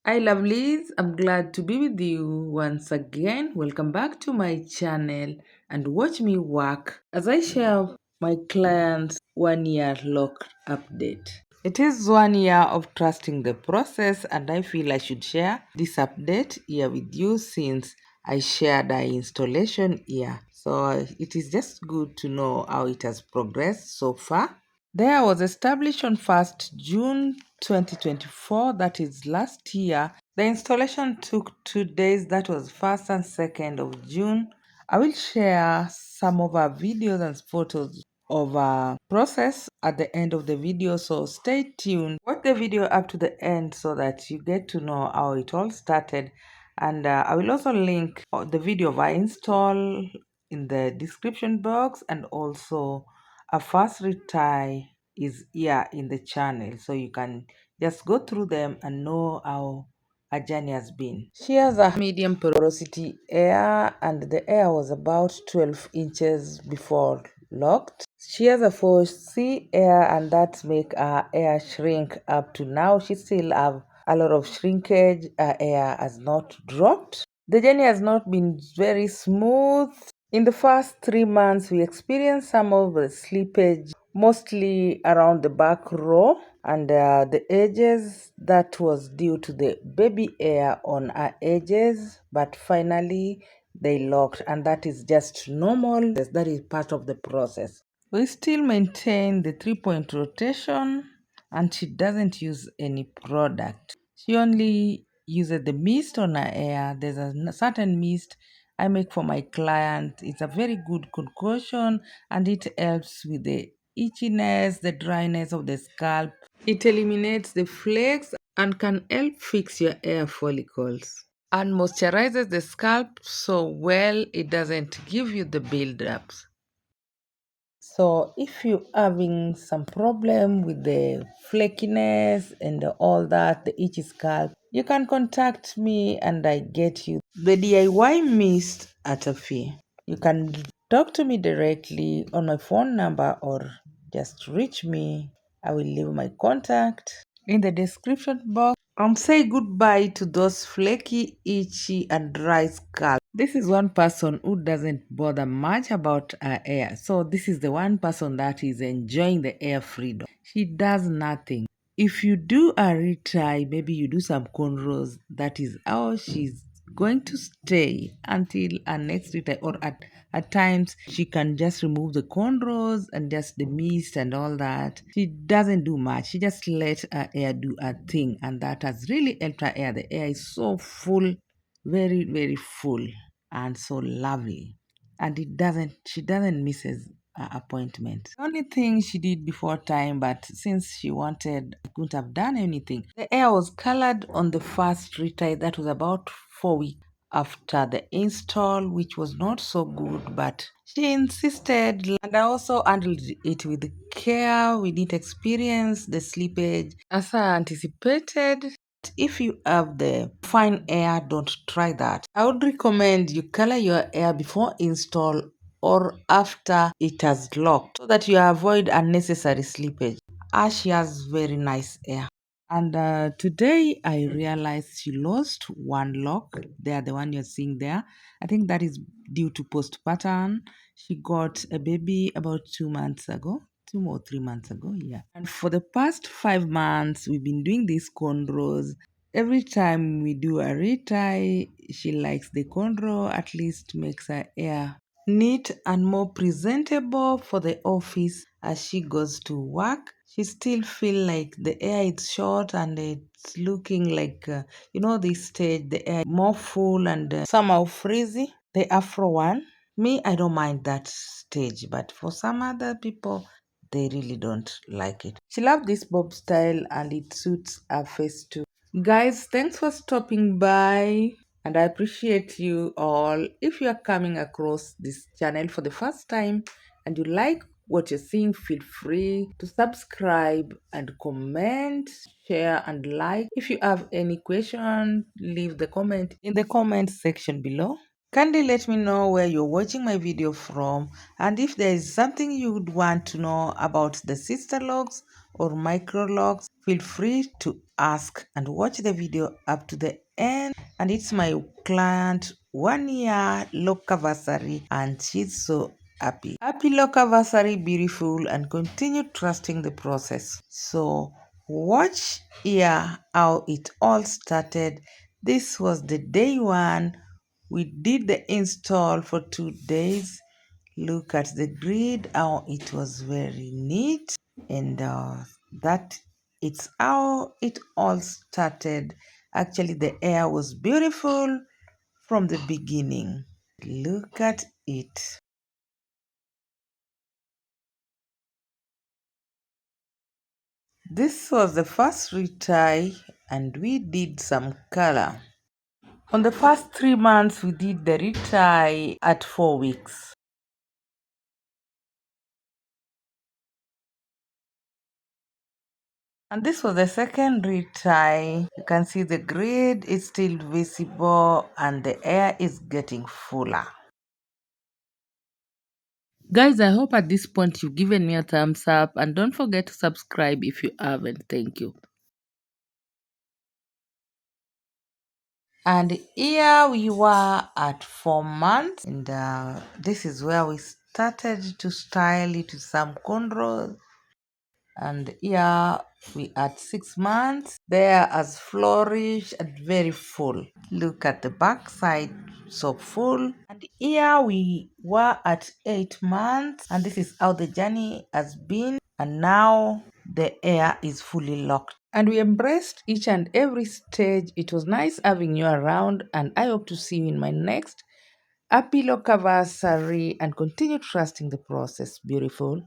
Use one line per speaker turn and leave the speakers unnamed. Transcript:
Hi lovelies, I'm glad to be with you once again. Welcome back to my channel and watch me work as I share my clients' 1 year lock update. It is 1 year of trusting the process, and I feel I should share this update here with you since I shared the installation here. So it is just good to know how it has progressed so far. There was established on 1st June 2024, that is last year. The installation took 2 days, that was 1st and 2nd of June. I will share some of our videos and photos of our process at the end of the video, so stay tuned. Watch the video up to the end so that you get to know how it all started. And I will also link the video of our install in the description box, and also a first retie is here in the channel, so you can just go through them and know how her journey has been. She has a medium porosity air, and the air was about 12 inches before locked. She has a 4C air, and that make her air shrink up to now. She still have a lot of shrinkage. Her air has not dropped. The journey has not been very smooth. In the first 3 months, we experienced some of the slippage, mostly around the back row and the edges. That was due to the baby air on our edges, but finally they locked, and that is just normal. That is part of the process. We still maintain the 3-point rotation, and she doesn't use any product. She only uses the mist on her hair. There's a certain mist I make for my client. It's a very good concoction, and it helps with the itchiness, the dryness of the scalp. It eliminates the flakes and can help fix your hair follicles, and moisturizes the scalp so well it doesn't give you the buildups. So if you're having some problem with the flakiness and all that, the itchy scalp, you can contact me and I get you the DIY mist at a fee. You can talk to me directly on my phone number or just reach me. I will leave my contact in the description box. Say goodbye to those flaky, itchy, and dry scalp. This is one person who doesn't bother much about her hair. So this is the one person that is enjoying the hair freedom. She does nothing. If you do a retie, maybe you do some cornrows, that is how she's going to stay until her next retie, or at times she can just remove the cornrows and just the mist and all that. She doesn't do much. She just let her hair do her thing, and that has really helped her hair. The hair is so full, very, very full, and so lovely. And she doesn't misses her appointment. The only thing she did before time, but since she wanted, I couldn't have done anything. The hair was colored on the first retie. That was about 4 weeks after the install, which was not so good, but she insisted, and I also handled it with care. We didn't experience the slippage as I anticipated. If you have the fine hair, don't try that. I would recommend you color your hair before install or after it has locked, so that you avoid unnecessary slippage. She has very nice hair. And today I realized she lost one lock. They are the one you're seeing there. I think that is due to postpartum. She got a baby about 2 months ago. 2 or 3 months ago, yeah. And for the past 5 months, we've been doing these cornrows. Every time we do a retie, she likes the cornrow, at least makes her hair neat and more presentable for the office as she goes to work. She still feel like the hair is short and it's looking like this stage the hair more full and somehow frizzy. The afro one, me, I don't mind that stage, but for some other people they really don't like it. She loves this bob style and it suits her face too. Guys, thanks for stopping by, and I appreciate you all. If you are coming across this channel for the first time and you like what you're seeing, feel free to subscribe and comment, share, and like. If you have any question, leave the comment in the comment section below. Kindly let me know where you're watching my video from, and if there is something you would want to know about the Sisterlocs or Microlocs, feel free to ask and watch the video up to the end. And it's my client 1 year locaversary and she's so happy. Happy locaversary, beautiful, and continue trusting the process. So watch here how it all started. This was the day one. We did the install for 2 days. Look at the grid, how it was very neat, and that it's how it all started. Actually, the air was beautiful from the beginning. Look at it. This was the first retie, and we did some color. On the first 3 months, we did the retie at 4 weeks. And this was the second retie. You can see the grid is still visible and the air is getting fuller. Guys, I hope at this point you've given me a thumbs up and don't forget to subscribe if you haven't. Thank you. And here we were at 4 months, and this is where we started to style it with some cornrows. And here we at 6 months, there as flourish and very full. Look at the back side, so full. And here we were at 8 months, and this is how the journey has been. And now the air is fully locked. And we embraced each and every stage. It was nice having you around, and I hope to see you in my next happy locaversary and continue trusting the process. Beautiful.